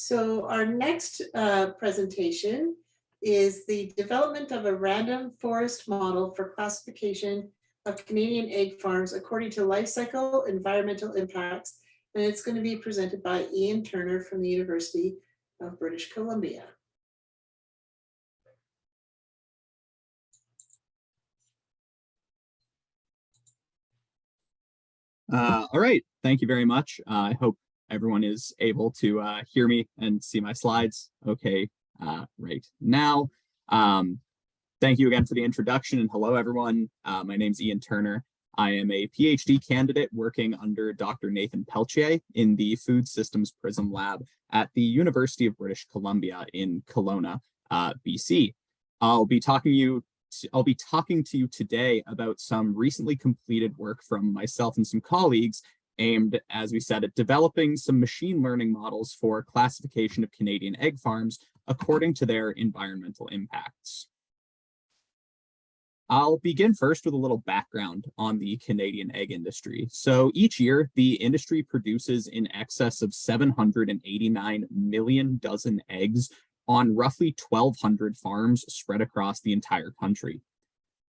So our next presentation is the development of a random forest model for classification of Canadian egg farms according to life cycle environmental impacts. And it's going to be presented by Ian Turner from the University of British Columbia. All right, thank you very much. I hope everyone is able to hear me and see my slides okay right now. Thank you again for the introduction, and hello everyone. My name's Ian Turner. I am a PhD candidate working under Dr. Nathan Peltier in the Food Systems Prism Lab at the University of British Columbia in Kelowna, BC. I'll be talking to you today about some recently completed work from myself and some colleagues aimed, as we said, at developing some machine learning models for classification of Canadian egg farms according to their environmental impacts. I'll begin first with a little background on the Canadian egg industry. So each year, the industry produces in excess of 789 million dozen eggs on roughly 1,200 farms spread across the entire country.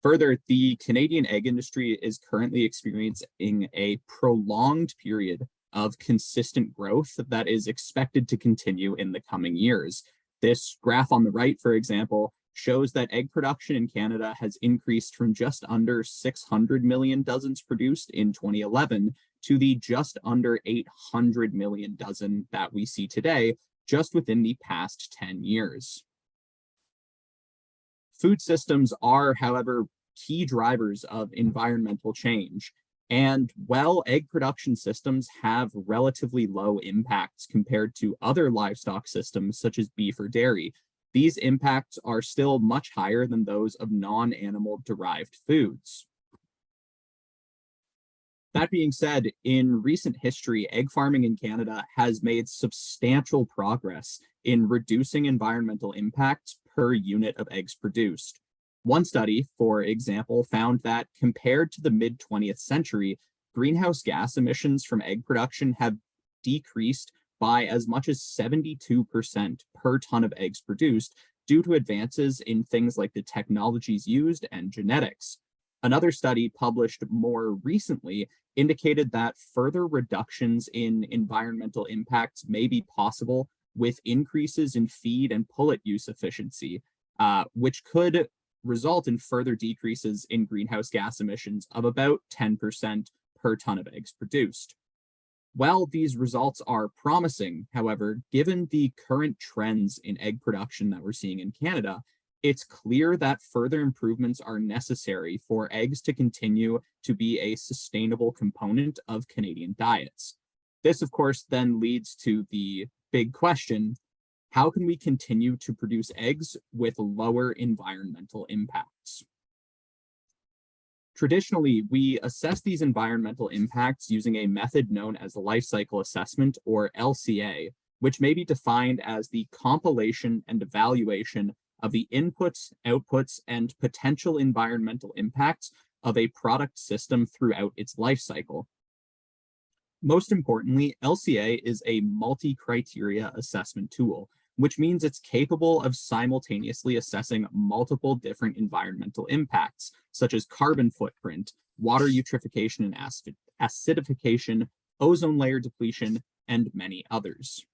Further, the Canadian egg industry is currently experiencing a prolonged period of consistent growth that is expected to continue in the coming years. This graph on the right, for example, shows that egg production in Canada has increased from just under 600 million dozens produced in 2011 to the just under 800 million dozen that we see today, just within the past 10 years. Food systems are, however, key drivers of environmental change. And while egg production systems have relatively low impacts compared to other livestock systems, such as beef or dairy, these impacts are still much higher than those of non-animal derived foods. That being said, in recent history, egg farming in Canada has made substantial progress in reducing environmental impacts per unit of eggs produced. One study, for example, found that compared to the mid-20th century, greenhouse gas emissions from egg production have decreased by as much as 72% per ton of eggs produced due to advances in things like the technologies used and genetics. Another study published more recently indicated that further reductions in environmental impacts may be possible with increases in feed and pullet use efficiency, which could result in further decreases in greenhouse gas emissions of about 10% per ton of eggs produced. While these results are promising, however, given the current trends in egg production that we're seeing in Canada, it's clear that further improvements are necessary for eggs to continue to be a sustainable component of Canadian diets. This, of course, then leads to the big question: how can we continue to produce eggs with lower environmental impacts? Traditionally, we assess these environmental impacts using a method known as life cycle assessment, or LCA, which may be defined as the compilation and evaluation of the inputs, outputs, and potential environmental impacts of a product system throughout its life cycle. Most importantly, LCA is a multi-criteria assessment tool, which means it's capable of simultaneously assessing multiple different environmental impacts, such as carbon footprint, water eutrophication and acidification, ozone layer depletion, and many others.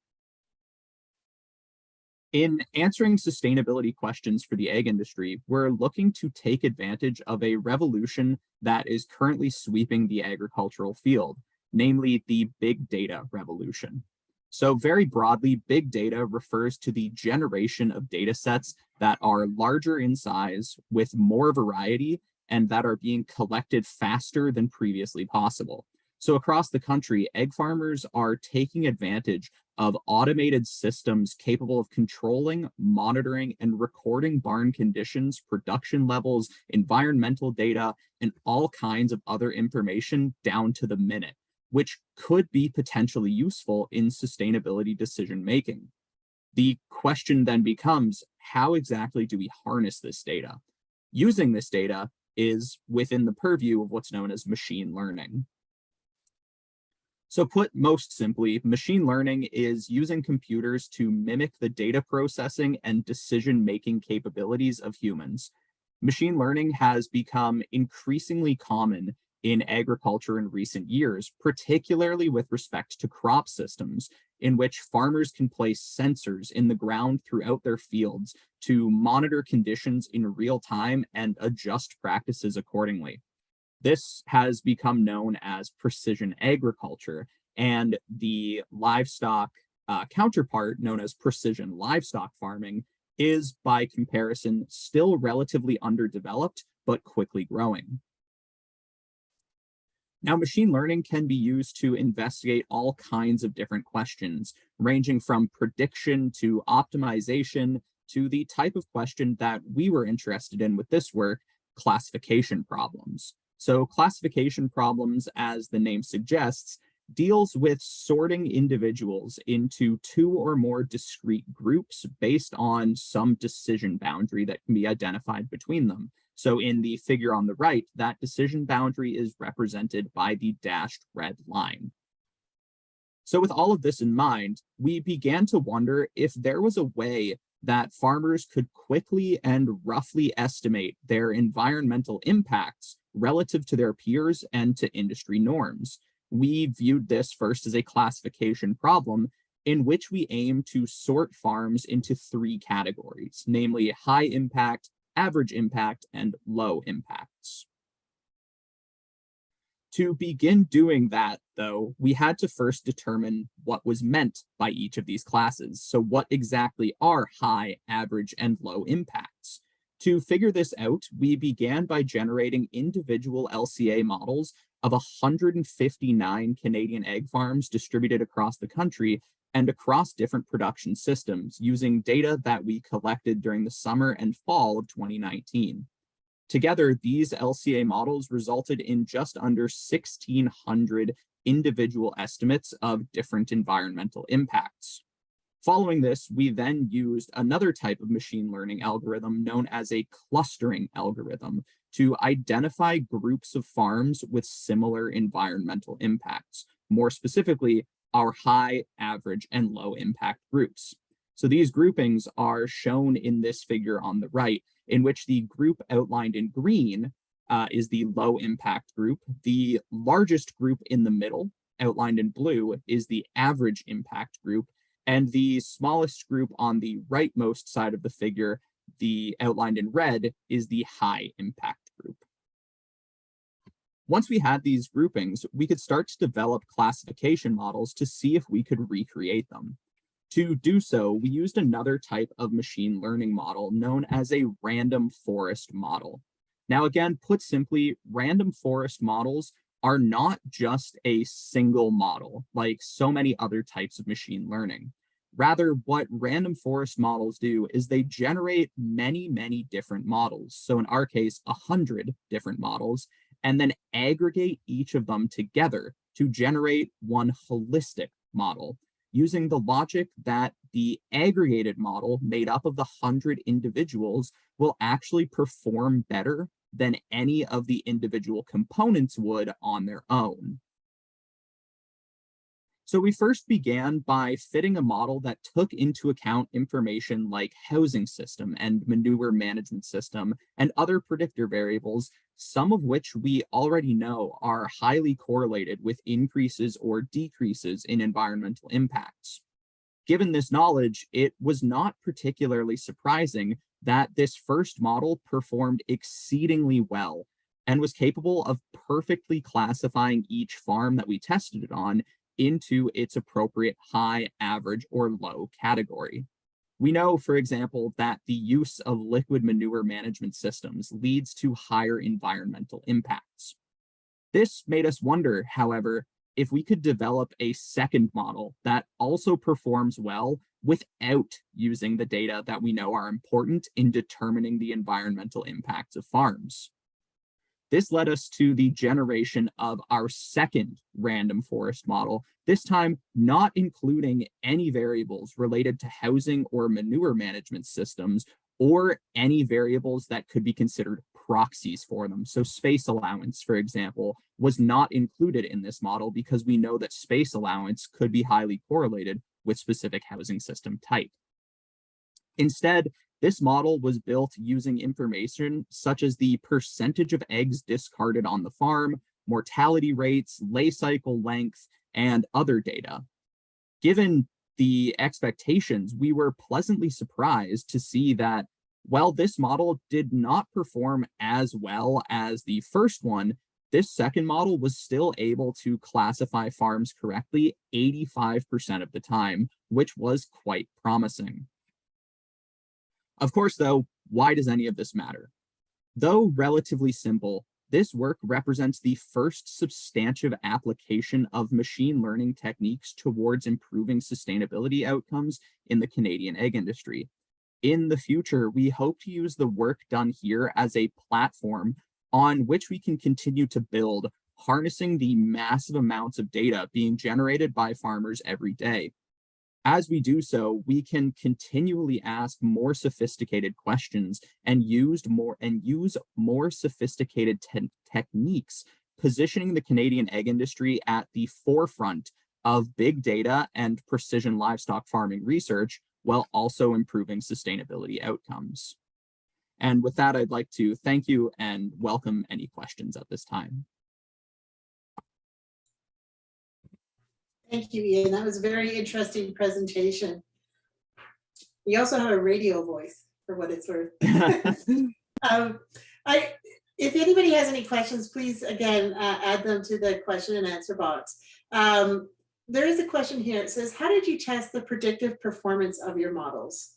In answering sustainability questions for the egg industry, we're looking to take advantage of a revolution that is currently sweeping the agricultural field, namely the big data revolution. So very broadly, big data refers to the generation of data sets that are larger in size, with more variety, and that are being collected faster than previously possible. So across the country, egg farmers are taking advantage of automated systems capable of controlling, monitoring, and recording barn conditions, production levels, environmental data, and all kinds of other information down to the minute, which could be potentially useful in sustainability decision making. The question then becomes, how exactly do we harness this data? Using this data is within the purview of what's known as machine learning. So put most simply, machine learning is using computers to mimic the data processing and decision-making capabilities of humans. Machine learning has become increasingly common in agriculture in recent years, particularly with respect to crop systems, in which farmers can place sensors in the ground throughout their fields to monitor conditions in real time and adjust practices accordingly. This has become known as precision agriculture, and the livestock counterpart, known as precision livestock farming, is by comparison still relatively underdeveloped but quickly growing. Now, machine learning can be used to investigate all kinds of different questions, ranging from prediction to optimization to the type of question that we were interested in with this work, classification problems. So classification problems, as the name suggests, deals with sorting individuals into two or more discrete groups based on some decision boundary that can be identified between them. So in the figure on the right, that decision boundary is represented by the dashed red line. So with all of this in mind, we began to wonder if there was a way that farmers could quickly and roughly estimate their environmental impacts relative to their peers and to industry norms. We viewed this first as a classification problem in which we aim to sort farms into three categories, namely high impact, average impact, and low impacts. To begin doing that, though, we had to first determine what was meant by each of these classes. So what exactly are high, average, and low impacts? To figure this out, we began by generating individual LCA models of 159 Canadian egg farms distributed across the country and across different production systems using data that we collected during the summer and fall of 2019. Together, these LCA models resulted in just under 1,600 individual estimates of different environmental impacts. Following this, we then used another type of machine learning algorithm known as a clustering algorithm to identify groups of farms with similar environmental impacts, more specifically, our high, average, and low impact groups. So these groupings are shown in this figure on the right, in which the group outlined in green is the low impact group. The largest group in the middle, outlined in blue, is the average impact group. And the smallest group on the rightmost side of the figure, the outlined in red, is the high impact group. Once we had these groupings, we could start to develop classification models to see if we could recreate them. To do so, we used another type of machine learning model known as a random forest model. Now, again, put simply, random forest models are not just a single model like so many other types of machine learning. Rather, what random forest models do is they generate many, many different models. So in our case, 100 different models, and then aggregate each of them together to generate one holistic model, using the logic that the aggregated model made up of the 100 individuals will actually perform better than any of the individual components would on their own. So we first began by fitting a model that took into account information like housing system and manure management system and other predictor variables, some of which we already know are highly correlated with increases or decreases in environmental impacts. Given this knowledge, it was not particularly surprising that this first model performed exceedingly well and was capable of perfectly classifying each farm that we tested it on into its appropriate high, average, or low category. We know, for example, that the use of liquid manure management systems leads to higher environmental impacts. This made us wonder, however, if we could develop a second model that also performs well without using the data that we know are important in determining the environmental impacts of farms. This led us to the generation of our second random forest model, this time not including any variables related to housing or manure management systems or any variables that could be considered proxies for them. So space allowance, for example, was not included in this model because we know that space allowance could be highly correlated with specific housing system type. Instead, this model was built using information such as the percentage of eggs discarded on the farm, mortality rates, lay cycle length, and other data. Given the expectations, we were pleasantly surprised to see that while this model did not perform as well as the first one, this second model was still able to classify farms correctly 85% of the time, which was quite promising. Of course, though, why does any of this matter? Though relatively simple, this work represents the first substantive application of machine learning techniques towards improving sustainability outcomes in the Canadian egg industry. In the future, we hope to use the work done here as a platform on which we can continue to build, harnessing the massive amounts of data being generated by farmers every day. As we do so, we can continually ask more sophisticated questions and use more sophisticated techniques, positioning the Canadian egg industry at the forefront of big data and precision livestock farming research, while also improving sustainability outcomes. And with that, I'd like to thank you and welcome any questions at this time. Thank you, Ian. That was a very interesting presentation. You also have a radio voice, for what it's worth. If anybody has any questions, please, again, add them to the question and answer box. There is a question here. It says, how did you test the predictive performance of your models?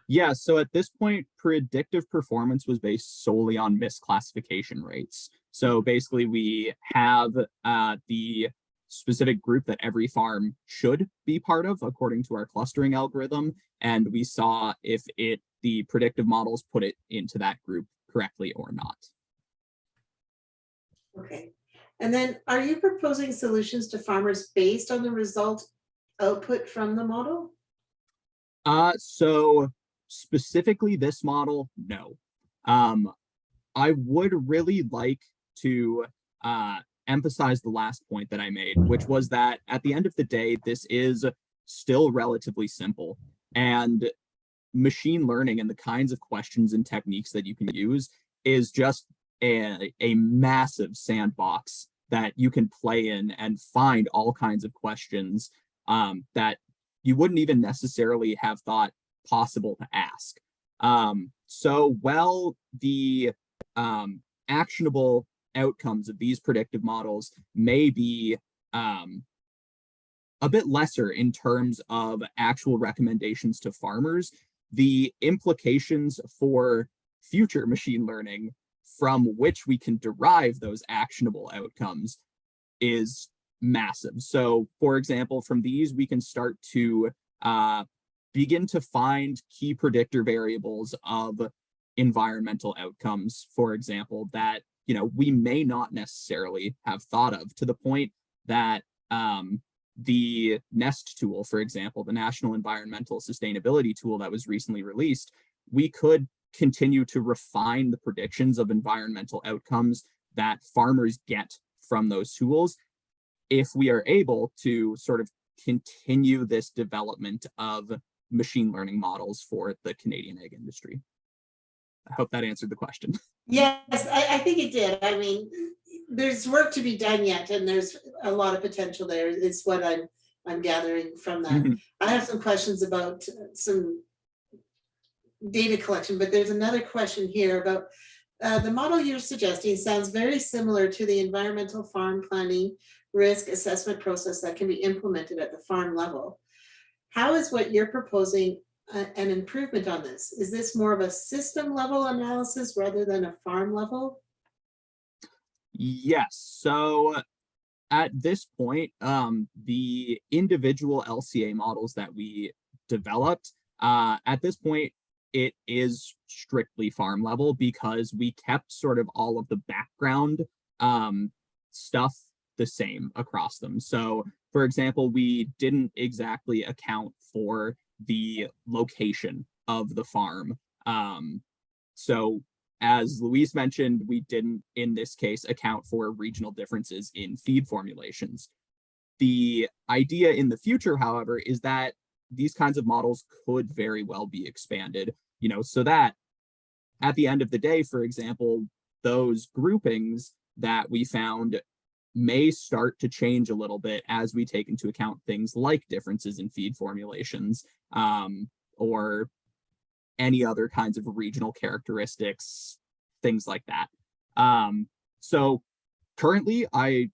Yeah, so at this point, predictive performance was based solely on misclassification rates. So basically, we have the specific group that every farm should be part of according to our clustering algorithm, and we saw if the predictive models put it into that group correctly or not. Okay. And then are you proposing solutions to farmers based on the result output from the model? So specifically this model, no. I would really like to emphasize the last point that I made, which was that at the end of the day, this is still relatively simple. And machine learning and the kinds of questions and techniques that you can use is just a massive sandbox that you can play in and find all kinds of questions that you wouldn't even necessarily have thought possible to ask. So while the actionable outcomes of these predictive models may be a bit lesser in terms of actual recommendations to farmers, the implications for future machine learning from which we can derive those actionable outcomes is massive. So, for example, from these, we can start to begin to find key predictor variables of environmental outcomes, for example, that we may not necessarily have thought of, to the point that the NEST tool, for example, the National Environmental Sustainability Tool that was recently released, we could continue to refine the predictions of environmental outcomes that farmers get from those tools if we are able to sort of continue this development of machine learning models for the Canadian egg industry. I hope that answered the question. Yes, I think it did. I mean, there's work to be done yet, and there's a lot of potential there. It's what I'm gathering from that. Mm-hmm. I have some questions about some data collection, but there's another question here about the model you're suggesting sounds very similar to the environmental farm planning risk assessment process that can be implemented at the farm level. How is what you're proposing an improvement on this? Is this more of a system level analysis rather than a farm level? Yes. So at this point, the individual LCA models that we developed, at this point, it is strictly farm level because we kept sort of all of the background stuff the same across them. So, for example, we didn't exactly account for the location of the farm. So as Louise mentioned, we didn't, in this case, account for regional differences in feed formulations. The idea in the future, however, is that these kinds of models could very well be expanded, so that at the end of the day, for example, those groupings that we found may start to change a little bit as we take into account things like differences in feed formulations, or any other kinds of regional characteristics, things like that. So currently, I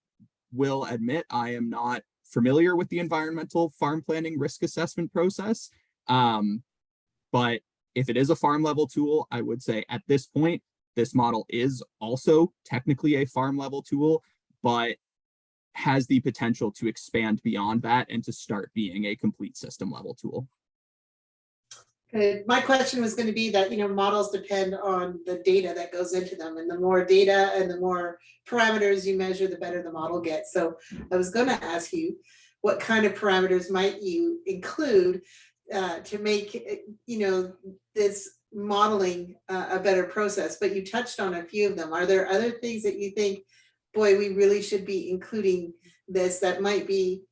will admit I am not familiar with the environmental farm planning risk assessment process. But if it is a farm level tool, I would say at this point, this model is also technically a farm level tool, but has the potential to expand beyond that and to start being a complete system level tool. Good. My question was going to be that, models depend on the data that goes into them, and the more data and the more parameters you measure, the better the model gets. So I was going to ask you, what kind of parameters might you include to make, this modeling a better process? But you touched on a few of them. Are there other things that you think, boy, we really should be including this that might be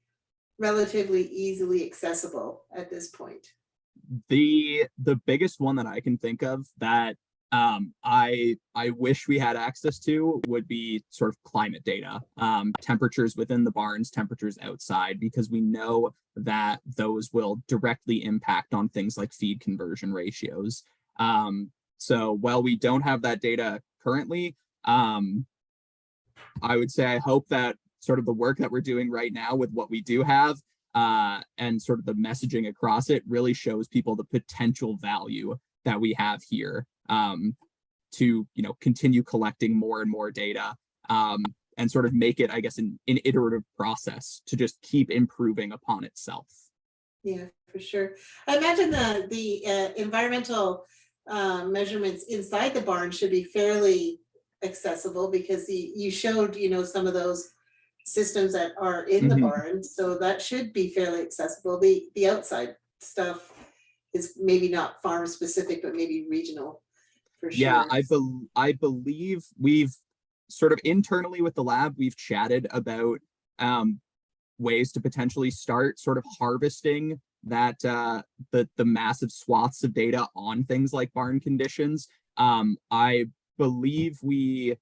relatively easily accessible at this point? The biggest one that I can think of that I wish we had access to would be sort of climate data, temperatures within the barns, temperatures outside, because we know that those will directly impact on things like feed conversion ratios. So while we don't have that data currently, I would say I hope that sort of the work that we're doing right now with what we do have, and sort of the messaging across it really shows people the potential value that we have here, to continue collecting more and more data, and sort of make it, I guess, an iterative process to just keep improving upon itself. Yeah, for sure. I imagine the environmental measurements inside the barn should be fairly accessible, because you showed some of those systems that are in the barn, so that should be fairly accessible. The outside stuff is maybe not farm specific, but maybe regional, for sure. Yeah, I believe we've sort of internally with the lab, we've chatted about ways to potentially start sort of harvesting that the massive swaths of data on things like barn conditions. I believe we've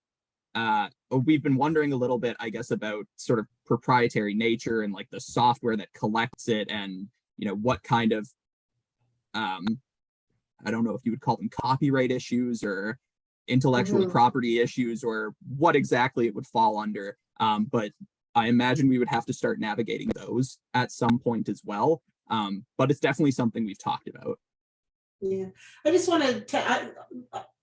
been wondering a little bit, I guess, about sort of proprietary nature and like the software that collects it, and what kind of I don't know if you would call them copyright issues or intellectual property issues, or what exactly it would fall under. But I imagine we would have to start navigating those at some point as well. But it's definitely something we've talked about. Yeah, I just wanted to,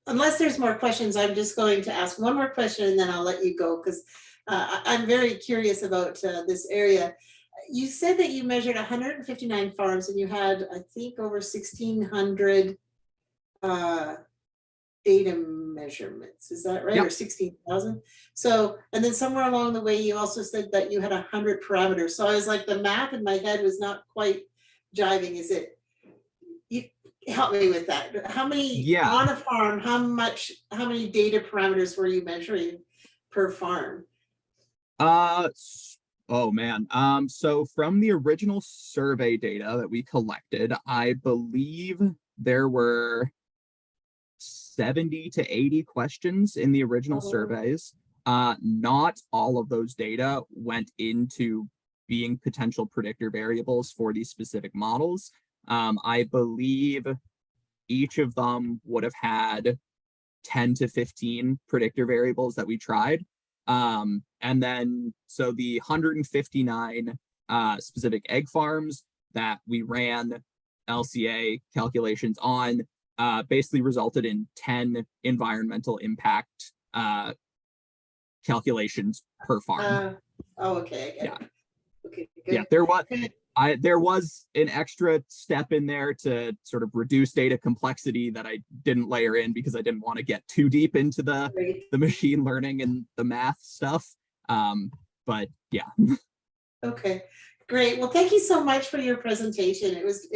unless there's more questions, I'm just going to ask one more question and then I'll let you go, because I'm very curious about this area. You said that you measured 159 farms and you had, I think, over 1,600 data measurements. Is that right? Yep. Or 16,000? So, and then somewhere along the way, you also said that you had 100 parameters. So I was like, the math in my head was not quite jiving. Is it? You help me with that. How many on a farm? How many data parameters were you measuring per farm? Oh man. So from the original survey data that we collected, I believe there were 70 to 80 questions in the original surveys. Not all of those data went into being potential predictor variables for these specific models. I believe each of them would have had 10 to 15 predictor variables that we tried. And then, so the 159 specific egg farms that we ran LCA calculations on basically resulted in 10 environmental impact calculations per farm. Okay. I get it. Okay, good. Yeah, there was an extra step in there to sort of reduce data complexity that I didn't layer in because I didn't want to get too deep into the machine learning and the math stuff. But yeah. Okay, great. Well, thank you so much for your presentation. It was